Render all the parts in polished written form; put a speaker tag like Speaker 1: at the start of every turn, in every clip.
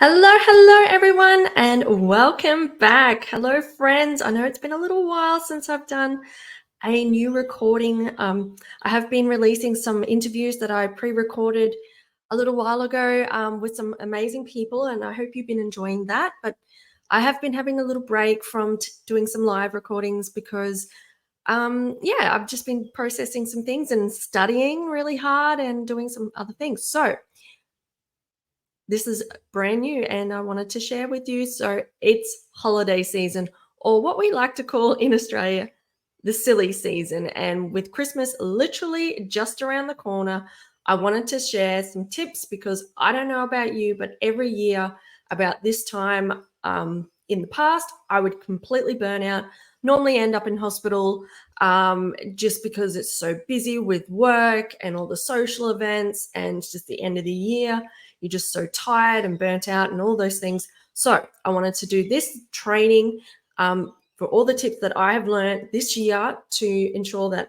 Speaker 1: Hello, everyone, and welcome back. Hello, friends. I know it's been a little while since I've done a new recording. I have been releasing some interviews that I pre-recorded a little while ago with some amazing people, and I hope you've been enjoying that. But I have been having a little break from doing some live recordings because, I've just been processing some things and studying really hard and doing some other things. So this is brand new and I wanted to share with you. So it's holiday season, or what we like to call in Australia, the silly season. And with Christmas literally just around the corner, I wanted to share some tips because I don't know about you, but every year about this time in the past, I would completely burn out, normally end up in hospital just because it's so busy with work and all the social events and just the end of the year. You're just so tired and burnt out and all those things. So I wanted to do this training for all the tips that I have learned this year to ensure that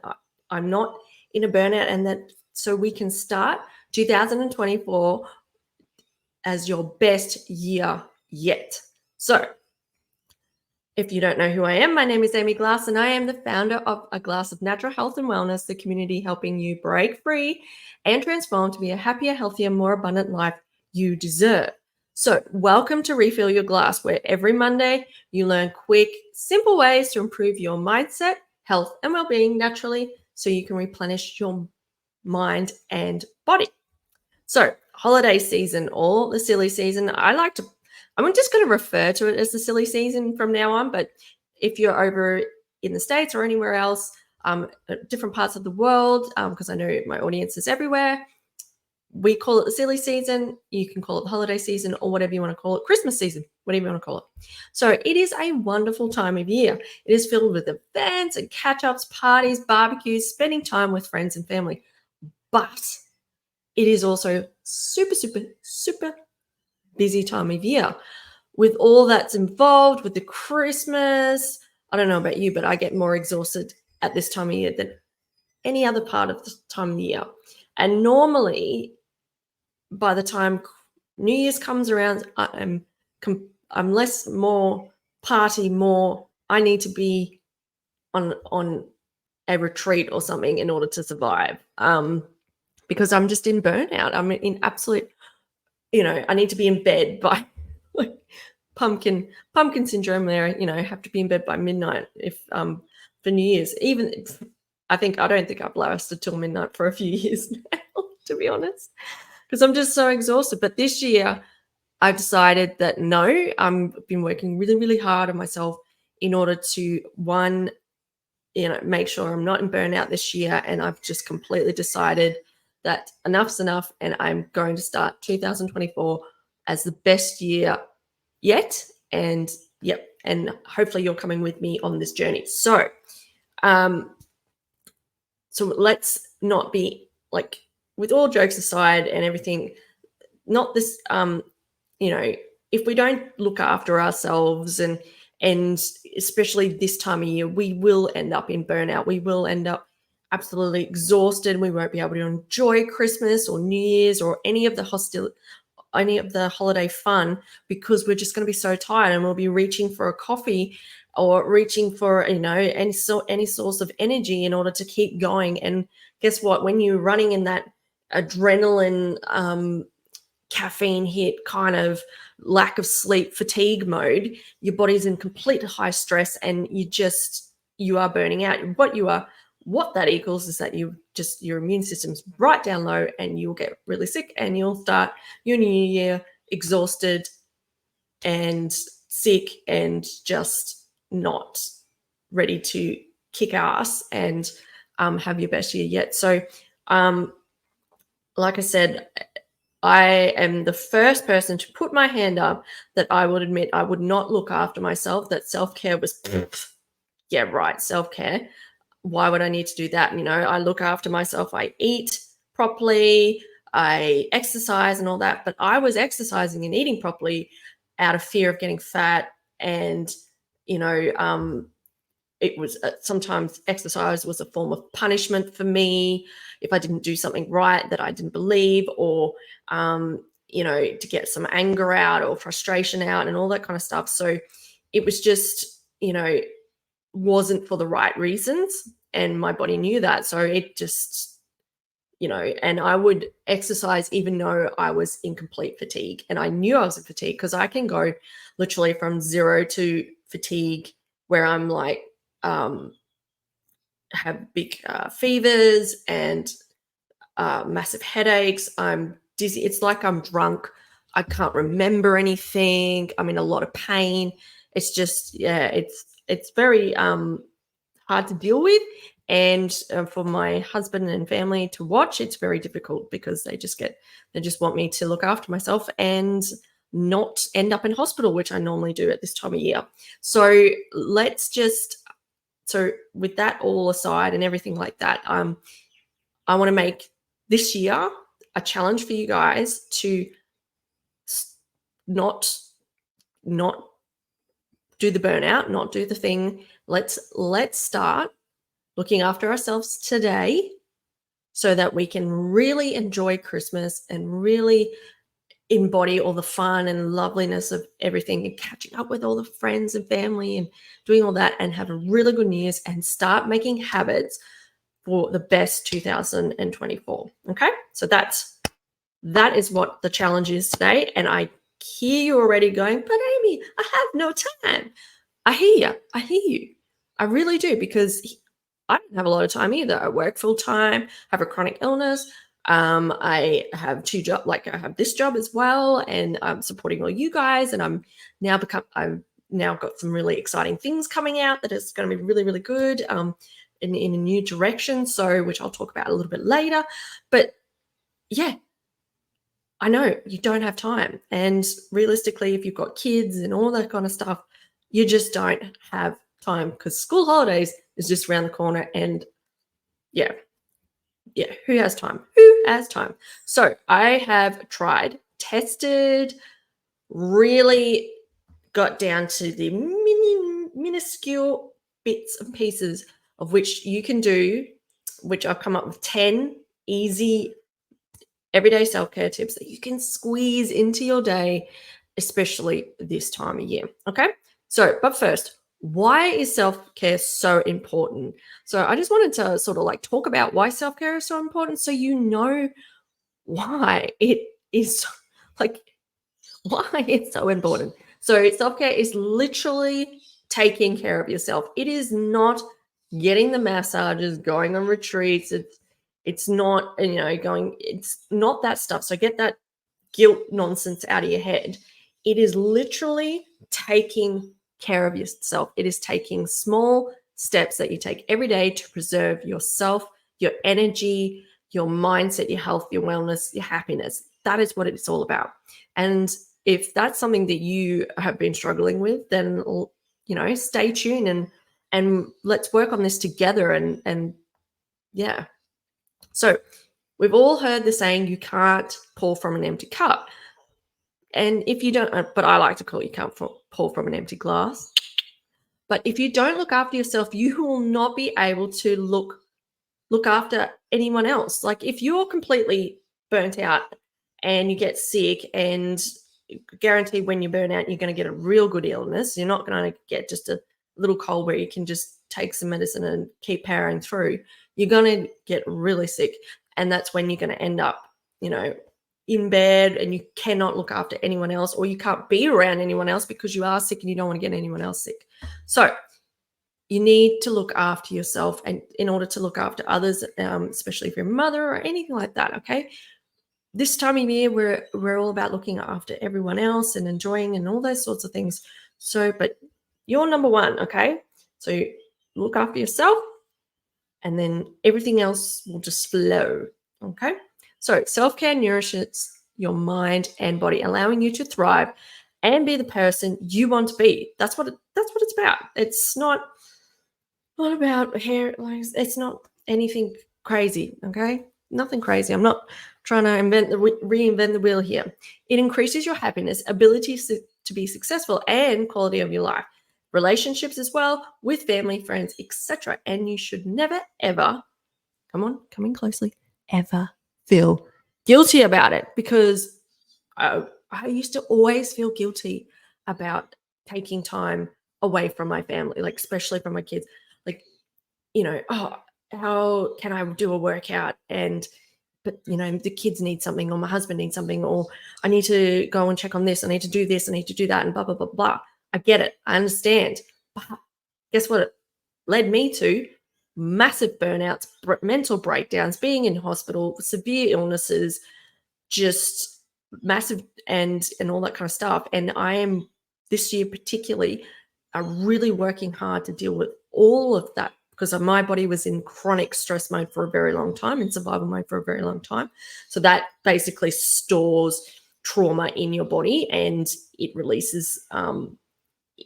Speaker 1: I'm not in a burnout, and that so we can start 2024 as your best year yet. So if you don't know who I am, my name is Amy Glass, and I am the founder of A Glass of Natural Health and Wellness, the community helping you break free and transform to be a happier, healthier, more abundant life you deserve. So welcome to Refill Your Glass, where every Monday you learn quick, simple ways to improve your mindset, health, and well-being naturally so you can replenish your mind and body. So holiday season or the silly season, I'm just going to refer to it as the silly season from now on. But if you're over in the States or anywhere else, different parts of the world, because I know my audience is everywhere, we call it the silly season. You can call it the holiday season or whatever you want to call it, Christmas season, whatever you want to call it. So it is a wonderful time of year. It is filled with events and catch-ups, parties, barbecues, spending time with friends and family. But it is also super, super, super busy time of year with all that's involved with the Christmas. I don't know about you, but I get more exhausted at this time of year than any other part of the time of the year. And normally by the time New Year's comes around, I'm more party, more I need to be on a retreat or something in order to survive. Because I'm just in burnout. I'm in absolute, I need to be in bed by like pumpkin syndrome there, have to be in bed by midnight if for New Year's. I don't think I've lasted till midnight for a few years now, to be honest, because I'm just so exhausted. But this year I've decided that no, I've been working really, really hard on myself in order to, one, make sure I'm not in burnout this year. And I've just completely decided that enough's enough, and I'm going to start 2024 as the best year yet. And hopefully you're coming with me on this journey. So let's not be like, with all jokes aside and everything, not this if we don't look after ourselves and especially this time of year, we will end up in burnout. We will end up absolutely exhausted. We won't be able to enjoy Christmas or New Year's or any of the holiday fun, because we're just going to be so tired, and we'll be reaching for a coffee or reaching for any source of energy in order to keep going. And guess what? When you're running in that adrenaline caffeine hit kind of lack of sleep fatigue mode, your body's in complete high stress, and you are burning out. What that equals is that your immune system's right down low, and you'll get really sick, and you'll start your new year exhausted and sick and just not ready to kick ass and have your best year yet. So like I said, I am the first person to put my hand up that I would admit I would not look after myself, that self-care was, yeah, right, self-care. Why would I need to do that? I look after myself. I eat properly, I exercise and all that, but I was exercising and eating properly out of fear of getting fat and, it was sometimes exercise was a form of punishment for me if I didn't do something right that I didn't believe, or to get some anger out or frustration out and all that kind of stuff. So it was just, wasn't for the right reasons, and my body knew that. So it just, and I would exercise even though I was in complete fatigue, and I knew I was in fatigue because I can go literally from 0 to fatigue where I'm like, have big fevers and massive headaches. I'm dizzy. It's like I'm drunk. I can't remember anything. I'm in a lot of pain. It's just, yeah, it's very hard to deal with. And for my husband and family to watch, it's very difficult because they just want me to look after myself and not end up in hospital, which I normally do at this time of year. So so with that all aside and everything like that, I want to make this year a challenge for you guys to not do the burnout, not do the thing. Let's start looking after ourselves today so that we can really enjoy Christmas and really embody all the fun and loveliness of everything, and catching up with all the friends and family and doing all that, and have a really good New Year's and start making habits for the best 2024. Okay, so that is what the challenge is today. And I hear you already going, but Amy, I have no time. I hear you. I really do, because I don't have a lot of time either. I work full time, have a chronic illness. I have 2 jobs, like I have this job as well, and I'm supporting all you guys. And I've now got some really exciting things coming out that is going to be really, really good in a new direction. So, which I'll talk about a little bit later. But yeah, I know you don't have time. And realistically, if you've got kids and all that kind of stuff, you just don't have time, because school holidays is just around the corner. And yeah, who has time? Who has time? So I have tested, really got down to the minuscule bits and pieces of which you can do, which I've come up with 10 easy everyday self-care tips that you can squeeze into your day, especially this time of year. Okay. So, but first, why is self-care so important? So I just wanted to sort of like talk about why self-care is so important, so you know why it is like, why it's so important. So self-care is literally taking care of yourself. It is not getting the massages, going on retreats. It's not, it's not that stuff. So get that guilt nonsense out of your head. It is literally taking care of yourself. It is taking small steps that you take every day to preserve yourself, your energy, your mindset, your health, your wellness, your happiness. That is what it's all about. And if that's something that you have been struggling with, then stay tuned and let's work on this together. And yeah. So we've all heard the saying, you can't pour from an empty cup. And if you don't, but I like to call it, you can't pour from an empty glass. But if you don't look after yourself, you will not be able to look after anyone else. Like if you're completely burnt out and you get sick, and guarantee when you burn out, you're going to get a real good illness. You're not going to get just a little cold where you can just take some medicine and keep powering through. You're going to get really sick. And that's when you're going to end up, in bed, and you cannot look after anyone else, or you can't be around anyone else because you are sick and you don't want to get anyone else sick. So you need to look after yourself, and in order to look after others, especially if you're a mother or anything like that, okay? This time of year, we're all about looking after everyone else and enjoying and all those sorts of things. So, but you're number one, okay? So look after yourself, and then everything else will just flow, okay? So self-care nourishes your mind and body, allowing you to thrive and be the person you want to be. That's what it's about. It's not about hair, like it's not anything crazy, okay? Nothing crazy. I'm not trying to reinvent the wheel here. It increases your happiness, ability to be successful, and quality of your life. relationships as well, with family, friends, etc. And you should never, ever, come on, come in closely, ever feel guilty about it, because I used to always feel guilty about taking time away from my family, like especially from my kids. Like, oh, how can I do a workout but the kids need something, or my husband needs something, or I need to go and check on this, I need to do this, I need to do that, and blah blah blah blah. I get it, I understand, but guess what it led me to? Massive burnouts, mental breakdowns, being in hospital, severe illnesses, just massive, and all that kind of stuff. And I am, this year particularly, really working hard to deal with all of that, because my body was in chronic stress mode for a very long time, in survival mode for a very long time. So that basically stores trauma in your body, and it releases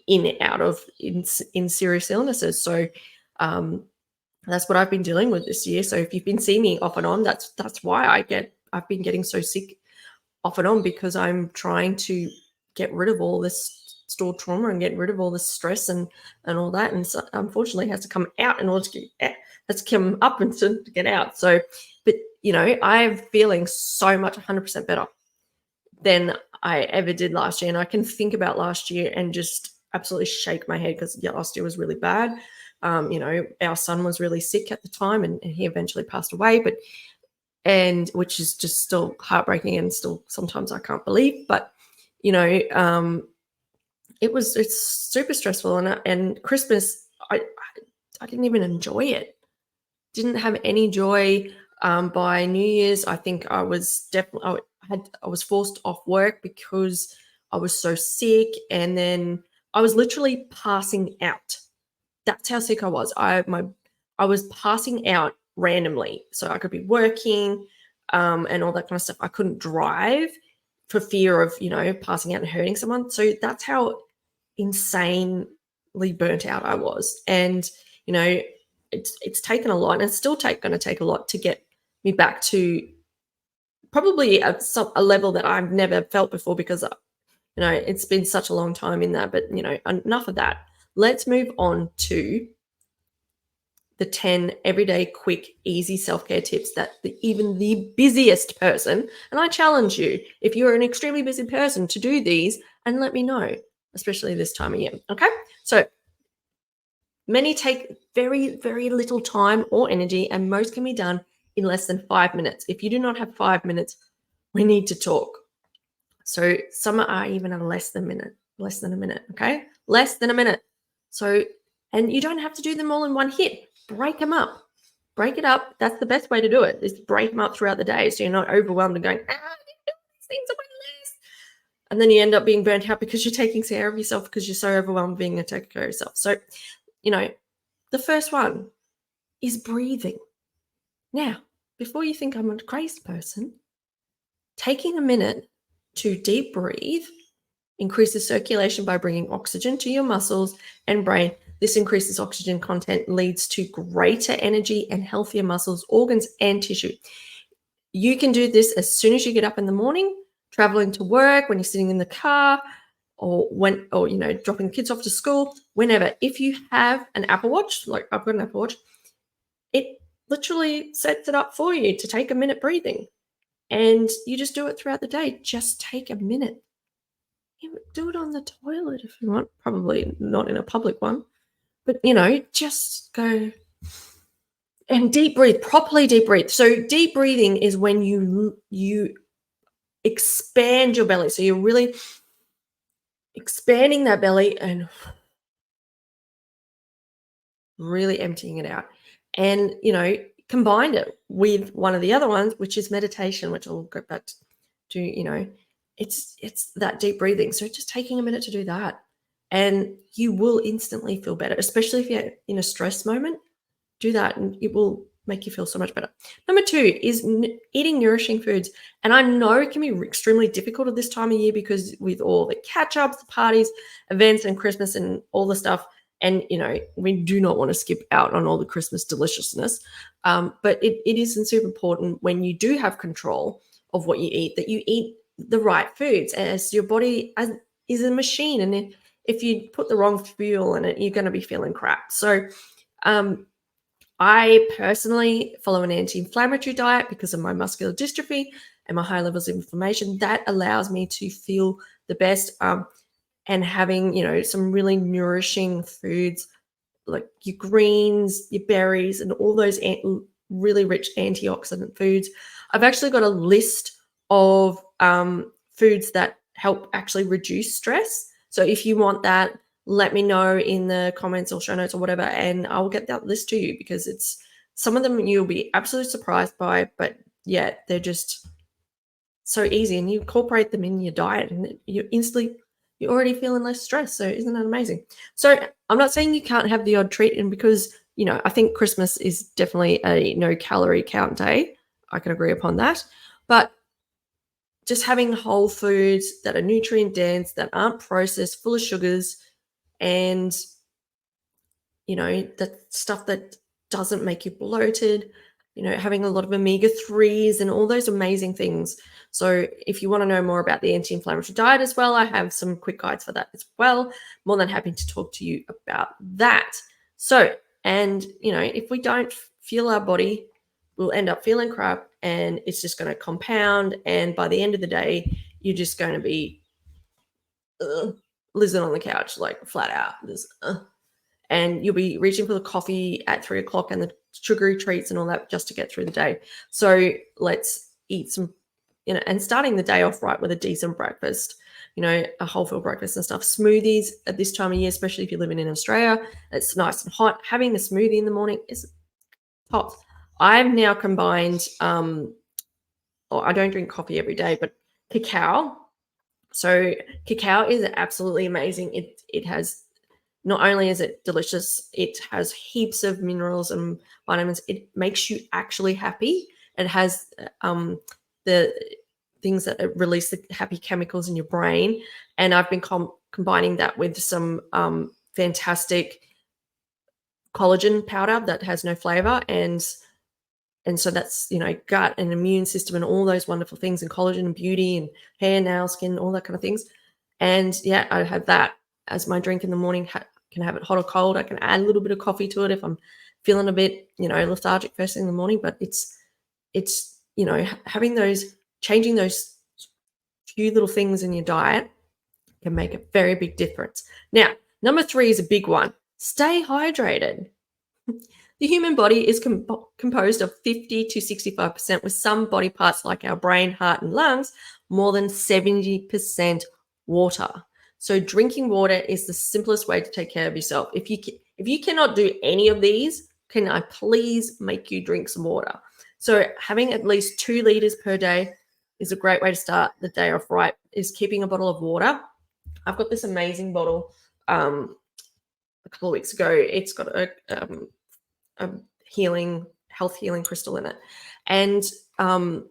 Speaker 1: in serious illnesses. So that's what I've been dealing with this year. So if you've been seeing me off and on, that's why I've been getting so sick off and on, because I'm trying to get rid of all this stored trauma and get rid of all this stress and all that. And so unfortunately it has to come out in order to get, has to come up and to get out. So, but I'm feeling so much 100% better than I ever did last year. And I can think about last year and just absolutely shake my head, because last year was really bad. Our son was really sick at the time, and he eventually passed away, and which is just still heartbreaking, and still sometimes I can't believe, but it's super stressful. And Christmas, I didn't even enjoy it. Didn't have any joy. By New Year's, I think I was definitely, I was forced off work because I was so sick, and then I was literally passing out. That's how sick I was. I was passing out randomly. So I could be working and all that kind of stuff. I couldn't drive for fear of, passing out and hurting someone. So that's how insanely burnt out I was. And, it's taken a lot, and it's still going to take a lot to get me back to probably a level that I've never felt before, because, it's been such a long time in that. But, enough of that. Let's move on to the 10 everyday, quick, easy self-care tips that even the busiest person, and I challenge you, if you're an extremely busy person, to do these and let me know, especially this time of year. Okay? So many take very, very little time or energy, and most can be done in less than 5 minutes. If you do not have 5 minutes, we need to talk. So some are even less than a minute, okay? Less than a minute. So, and you don't have to do them all in one hit. Break them up. Break it up. That's the best way to do it, is break them up throughout the day, so you're not overwhelmed and going, I didn't do these things on my list. And then you end up being burnt out because you're taking care of yourself, because you're so overwhelmed being taking care of yourself. So, the first one is breathing. Now, before you think I'm a crazy person, taking a minute to deep breathe increases circulation by bringing oxygen to your muscles and brain. This increases oxygen content, leads to greater energy and healthier muscles, organs, and tissue. You can do this as soon as you get up in the morning, traveling to work, when you're sitting in the car, or dropping the kids off to school, whenever. If you have an Apple Watch, like I've got an Apple Watch, it literally sets it up for you to take a minute breathing. And you just do it throughout the day. Just take a minute. Do it on the toilet if you want, probably not in a public one, but just go and deep breathe, properly deep breathe. So deep breathing is when you expand your belly. So you're really expanding that belly and really emptying it out. And, combine it with one of the other ones, which is meditation, which I'll go back to, it's that deep breathing. So just taking a minute to do that, and you will instantly feel better, especially if you're in a stress moment. Do that and it will make you feel so much better. Number 2 is eating nourishing foods. And I know it can be extremely difficult at this time of year, because with all the catch-ups, the parties, events, and Christmas and all the stuff, and, we do not want to skip out on all the Christmas deliciousness. But it is super important, when you do have control of what you eat, that you eat the right foods, as your body is a machine, and if you put the wrong fuel in it, you're going to be feeling crap. So I personally follow an anti-inflammatory diet because of my muscular dystrophy and my high levels of inflammation. That allows me to feel the best, and having, some really nourishing foods like your greens, your berries, and all those really rich antioxidant foods. I've actually got a list of foods that help actually reduce stress. So if you want that, let me know in the comments or show notes or whatever, and I'll get that list to you, because it's some of them you'll be absolutely surprised by, but yeah, they're just so easy, and you incorporate them in your diet and you're already feeling less stress. So isn't that amazing? So I'm not saying you can't have the odd treat, and because I think Christmas is definitely a no calorie count day. I can agree upon that. But just having whole foods that are nutrient dense, that aren't processed, full of sugars, and that stuff that doesn't make you bloated, having a lot of omega-3s and all those amazing things. So if you want to know more about the anti-inflammatory diet as well, I have some quick guides for that as well. More than happy to talk to you about that. So, and if we don't fuel our body, we'll end up feeling crap, and it's just going to compound. And by the end of the day, you're just going to be lizard on the couch, like flat out. And you'll be reaching for the coffee at 3 o'clock and the sugary treats and all that just to get through the day. So let's eat some, and starting the day off right with a decent breakfast, a whole food breakfast and stuff. Smoothies at this time of year, especially if you're living in Australia, it's nice and hot. Having a smoothie in the morning is top. I've now combined, I don't drink coffee every day, but cacao. So cacao is absolutely amazing. It has, not only is it delicious, it has heaps of minerals and vitamins. It makes you actually happy. It has the things that release the happy chemicals in your brain. And I've been combining that with some fantastic collagen powder that has no flavor. And so that's, gut and immune system and all those wonderful things, and collagen and beauty and hair, nail, skin, all that kind of things. And yeah, I have that as my drink in the morning. Can have it hot or cold. I can add a little bit of coffee to it if I'm feeling a bit, lethargic first thing in the morning. But it's changing those few little things in your diet can make a very big difference. Now, number 3 is a big one. Stay hydrated. The human body is composed of 50 to 65%, with some body parts like our brain, heart, and lungs more than 70% water. So drinking water is the simplest way to take care of yourself. If you cannot do any of these, can I please make you drink some water? So having at least 2 liters per day is a great way to start the day off right, is keeping a bottle of water. I've got this amazing bottle a couple of weeks ago. It's got a health healing crystal in it. And I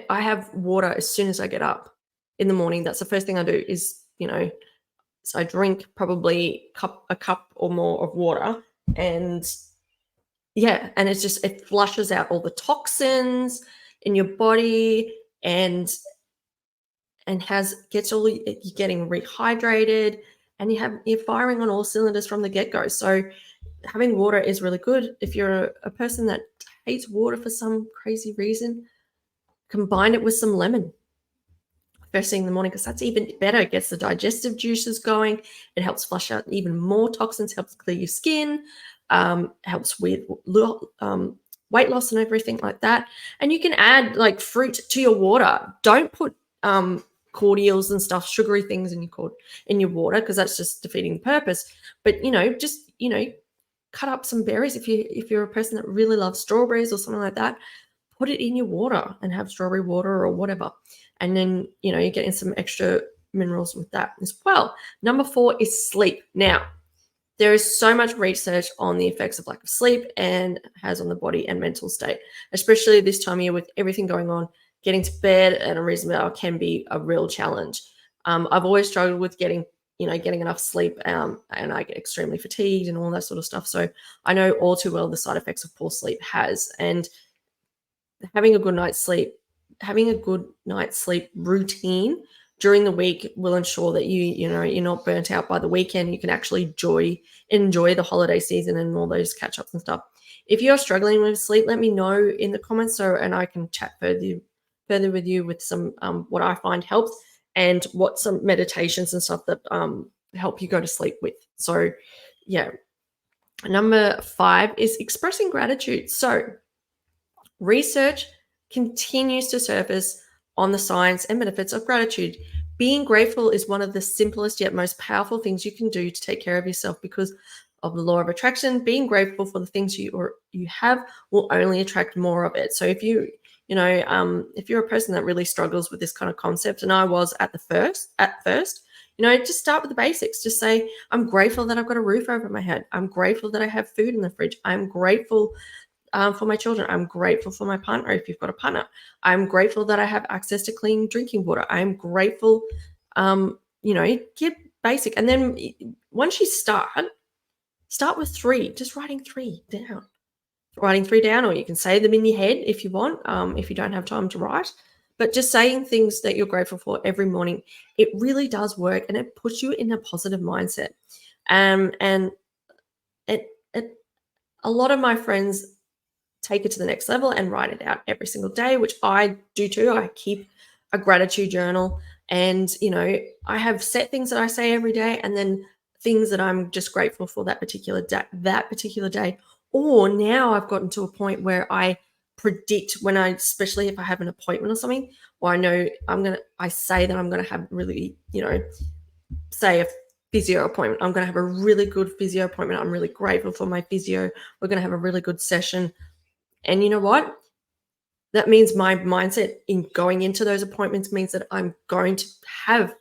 Speaker 1: have water as soon as I get up in the morning. That's the first thing I do is, so I drink probably a cup or more of water, and it flushes out all the toxins in your body, and you're getting rehydrated, and you're firing on all cylinders from the get-go. So having water is really good. If you're a person that hates water for some crazy reason, combine it with some lemon first thing in the morning, because that's even better. It gets the digestive juices going. It helps flush out even more toxins, helps clear your skin, helps with weight loss and everything like that. And you can add like fruit to your water. Don't put cordials and stuff, sugary things in your water, because that's just defeating the purpose. But cut up some berries. If you're a person that really loves strawberries or something like that, put it in your water and have strawberry water or whatever. And then, you're getting some extra minerals with that as well. Number 4 is sleep. Now, there is so much research on the effects of lack of sleep and has on the body and mental state, especially this time of year with everything going on. Getting to bed at a reasonable hour can be a real challenge. I've always struggled with getting enough sleep, and I get extremely fatigued and all that sort of stuff. So I know all too well the side effects of poor sleep has. And having a good night's sleep routine during the week will ensure that you're not burnt out by the weekend. You can actually enjoy the holiday season and all those catch ups and stuff. If you're struggling with sleep, let me know in the comments and I can chat further with you with some what I find helps and what some meditations and stuff that help you go to sleep with. So yeah. Number 5 is expressing gratitude. So research continues to surface on the science and benefits of gratitude. Being grateful is one of the simplest yet most powerful things you can do to take care of yourself because of the law of attraction. Being grateful for the things you have will only attract more of it. So if if you're a person that really struggles with this kind of concept, and I was at first, just start with the basics. Just say, I'm grateful that I've got a roof over my head. I'm grateful that I have food in the fridge. I'm grateful for my children. I'm grateful for my partner if you've got a partner. I'm grateful that I have access to clean drinking water. I'm grateful, get basic. And then once you start with 3, just writing 3 down. Or you can say them in your head if you want, if you don't have time to write. But just saying things that you're grateful for every morning, it really does work and it puts you in a positive mindset. And a lot of my friends take it to the next level and write it out every single day, which I do too. I keep a gratitude journal and, I have set things that I say every day and then things that I'm just grateful for that particular day. Or now I've gotten to a point where I predict especially if I have an appointment or something, or I know I say that I'm going to have really, say a physio appointment. I'm going to have a really good physio appointment. I'm really grateful for my physio. We're going to have a really good session. And you know what? That means my mindset in going into those appointments means that I'm going to have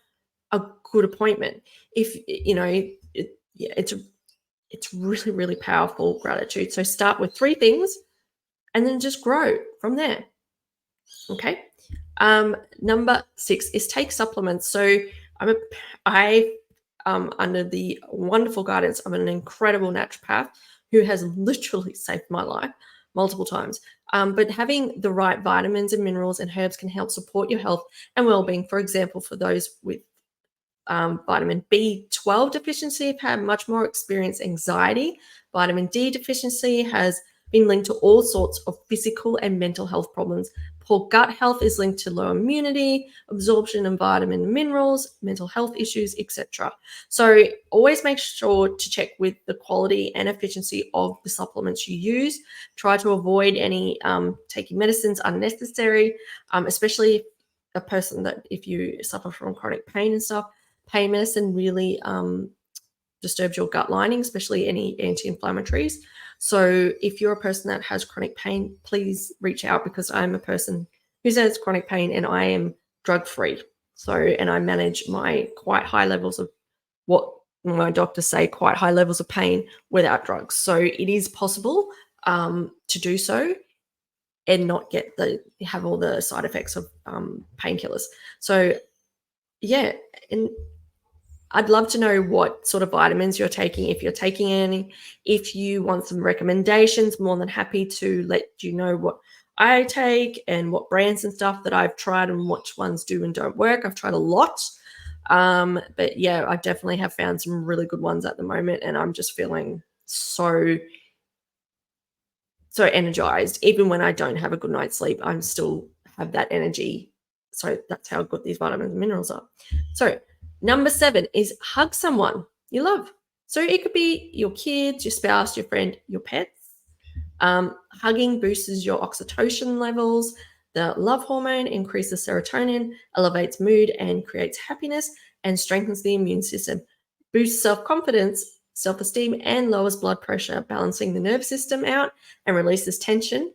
Speaker 1: a good appointment. It's really, really powerful gratitude. So start with 3 things and then just grow from there. Okay. Number 6 is take supplements. So I under the wonderful guidance of an incredible naturopath who has literally saved my life multiple times. But having the right vitamins and minerals and herbs can help support your health and well-being. For example, for those with vitamin B12 deficiency have had much more experienced anxiety. Vitamin D deficiency has been linked to all sorts of physical and mental health problems. Poor gut health is linked to low immunity, absorption of vitamin and minerals, mental health issues, etc. So always make sure to check with the quality and efficiency of the supplements you use. Try to avoid any taking medicines unnecessary, especially if you suffer from chronic pain and stuff. Pain medicine really disturbs your gut lining, especially any anti-inflammatories. So if you're a person that has chronic pain, please reach out because I'm a person who has chronic pain and I am drug-free. And I manage my quite high levels of what my doctors say, quite high levels of pain without drugs. So it is possible to do so and not have all the side effects of painkillers. So yeah, and I'd love to know what sort of vitamins you're taking, if you're taking any. If you want some recommendations, more than happy to let you know what I take and what brands and stuff that I've tried and which ones do and don't work. I've tried a lot. But yeah, I definitely have found some really good ones at the moment and I'm just feeling so energized. Even when I don't have a good night's sleep, I'm still have that energy. So that's how good these vitamins and minerals are. So number 7 is hug someone you love. So it could be your kids, your spouse, your friend, your pets. Hugging boosts your oxytocin levels. The love hormone increases serotonin, elevates mood, and creates happiness, and strengthens the immune system, boosts self-confidence, self-esteem, and lowers blood pressure, balancing the nervous system out and releases tension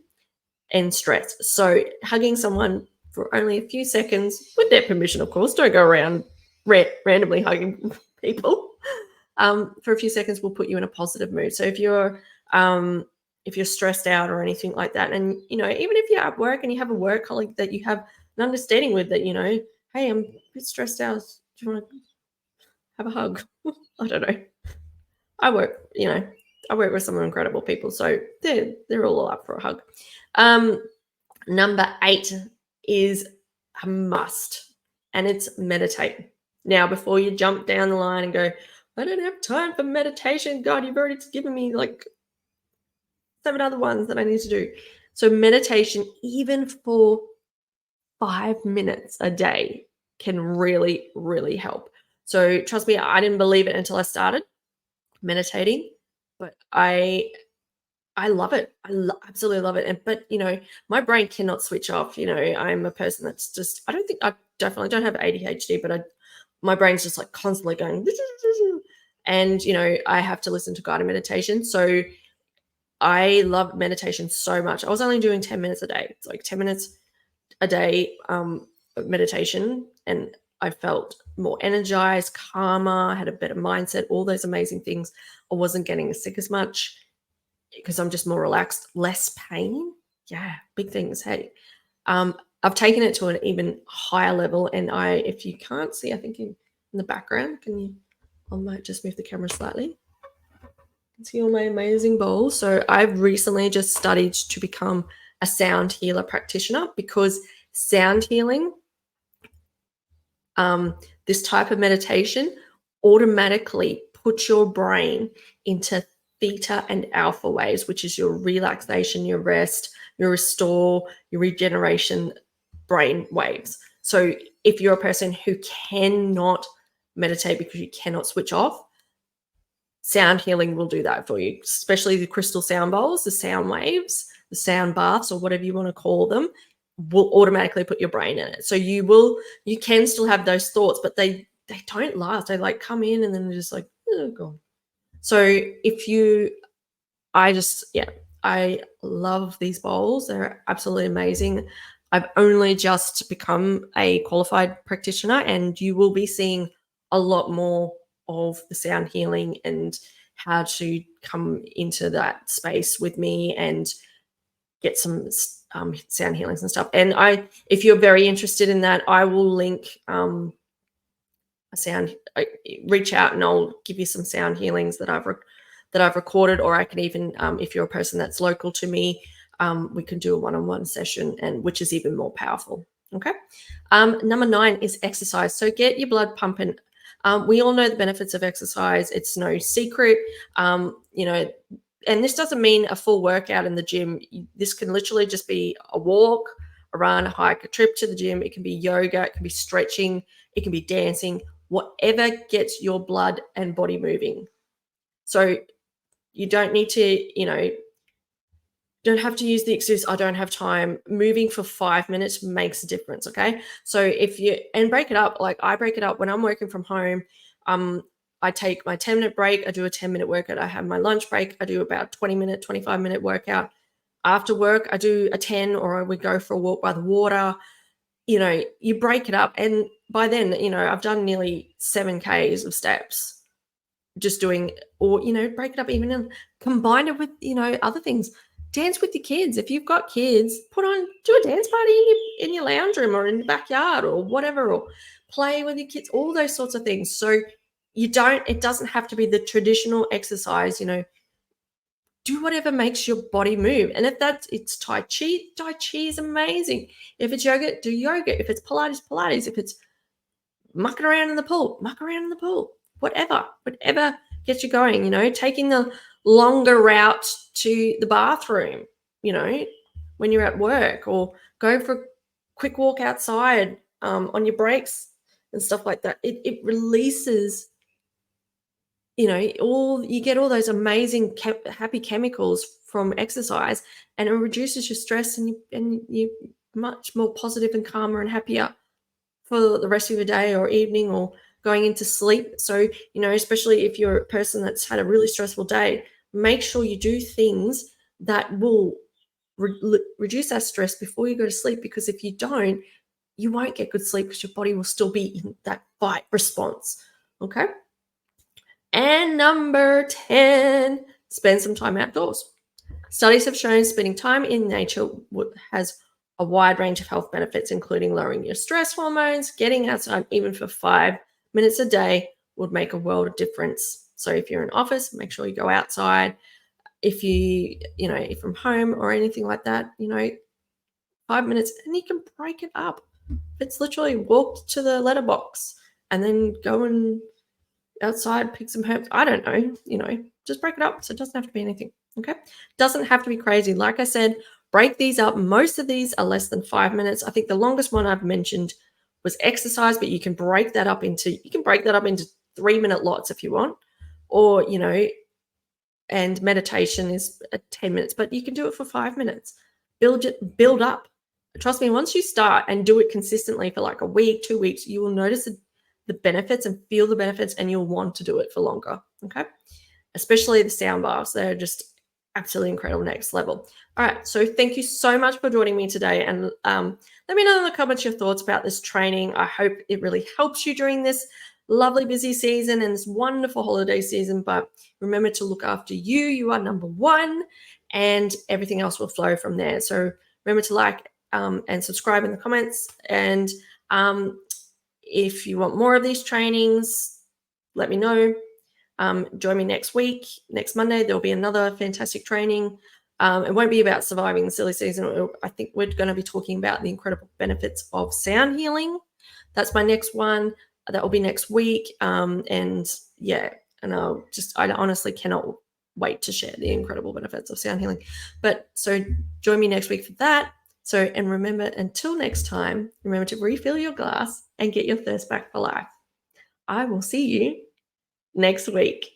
Speaker 1: and stress. So hugging someone for only a few seconds, with their permission, of course, don't go around randomly hugging people. For a few seconds will put you in a positive mood. So if you're stressed out or anything like that, and even if you're at work and you have a work colleague that you have an understanding with, that hey, I'm a bit stressed out, do you want to have a hug? I don't know. I work with some incredible people, so they're all up for a hug. Number 8 is a must. and it's meditate. Now, before you jump down the line and go, I don't have time for meditation. God, you've already given me like 7 other ones that I need to do. So meditation, even for 5 minutes a day, can really, really help. So trust me, I didn't believe it until I started meditating, but I love it. Absolutely love it. And but my brain cannot switch off. I'm a person that's just. I definitely don't have ADHD, but my brain's just like constantly going, and I have to listen to guided meditation. So I love meditation so much. I was only doing 10 minutes a day. It's like 10 minutes a day of meditation, and I felt more energized, calmer, had a better mindset, all those amazing things. I wasn't getting sick as much because I'm just more relaxed, less pain. Yeah, big things. Hey, I've taken it to an even higher level, and if you can't see, I think in the background, I might just move the camera slightly. See all my amazing bowls. So I've recently just studied to become a sound healer practitioner, because sound healing, this type of meditation, automatically puts your brain into theta and alpha waves, which is your relaxation, your rest, your restore, your regeneration brain waves. So if you're a person who cannot meditate because you cannot switch off, sound healing will do that for you, especially the crystal sound bowls, the sound waves, the sound baths, or whatever you want to call them, will automatically put your brain in it. So you can still have those thoughts, but they don't last. They like come in and then they're just like, oh god. So I love these bowls. They're absolutely amazing. I've only just become a qualified practitioner, and you will be seeing a lot more of the sound healing and how to come into that space with me and get some sound healings and stuff. And if you're very interested in that, I will link reach out and I'll give you some sound healings that I've recorded, or I can even, if you're a person that's local to me, we can do a one-on-one session, and which is even more powerful. Okay. Number 9 is exercise. So get your blood pumping. We all know the benefits of exercise. It's no secret. And this doesn't mean a full workout in the gym. This can literally just be a walk, a run, a hike, a trip to the gym. It can be yoga. It can be stretching. It can be dancing. Whatever gets your blood and body moving. So you don't need to, don't have to use the excuse, I don't have time. Moving for 5 minutes makes a difference, okay? So break it up. Like I break it up when I'm working from home. I take my 10-minute break. I do a 10-minute workout. I have my lunch break. I do about 20-minute, 25-minute workout. After work, I do a 10, or we go for a walk by the water. You break it up. And by then, I've done nearly 7Ks of steps just doing, or, break it up even and combine it with, other things. Dance with your kids. If you've got kids, do a dance party in your lounge room or in the backyard or whatever, or play with your kids, all those sorts of things. So it doesn't have to be the traditional exercise, do whatever makes your body move. And if it's Tai Chi is amazing. If it's yoga, do yoga. If it's Pilates. If it's mucking around in the pool, muck around in the pool. Whatever gets you going, taking the longer route to the bathroom, when you're at work, or go for a quick walk outside on your breaks and stuff like that. It releases, you get all those amazing happy chemicals from exercise, and it reduces your stress, and you're much more positive and calmer and happier for the rest of your day or evening or going into sleep. So, especially if you're a person that's had a really stressful day, make sure you do things that will reduce that stress before you go to sleep, because if you don't, you won't get good sleep because your body will still be in that fight response. Okay. And number 10, spend some time outdoors. Studies have shown spending time in nature has a wide range of health benefits, including lowering your stress hormones. Getting outside even for 5 minutes a day would make a world of difference. So if you're in office, make sure you go outside. If if from home or anything like that, 5 minutes, and you can break it up. It's literally walk to the letterbox and then go and outside, pick some herbs. I don't know, just break it up. So it doesn't have to be anything. Okay. Doesn't have to be crazy. Like I said, break these up. Most of these are less than 5 minutes. I think the longest one I've mentioned was exercise, but you can break that up into 3-minute lots if you want. Or, and meditation is 10 minutes, but you can do it for 5 minutes. Build up. Trust me, once you start and do it consistently for like a week, 2 weeks, you will notice the benefits and feel the benefits, and you'll want to do it for longer. Okay. Especially the sound baths. They're just absolutely incredible, next level. All right. So thank you so much for joining me today. And let me know in the comments your thoughts about this training. I hope it really helps you during this lovely busy season and this wonderful holiday season. But remember to look after you. You are number one, and everything else will flow from there. So remember to like and subscribe in the comments. And if you want more of these trainings, let me know. Join me next week, next Monday. There'll be another fantastic training. It won't be about surviving the silly season. I think we're going to be talking about the incredible benefits of sound healing. That's my next one. That will be next week. And I honestly cannot wait to share the incredible benefits of sound healing. But so join me next week for that. So, and remember, until next time, remember to refill your glass and get your thirst back for life. I will see you next week.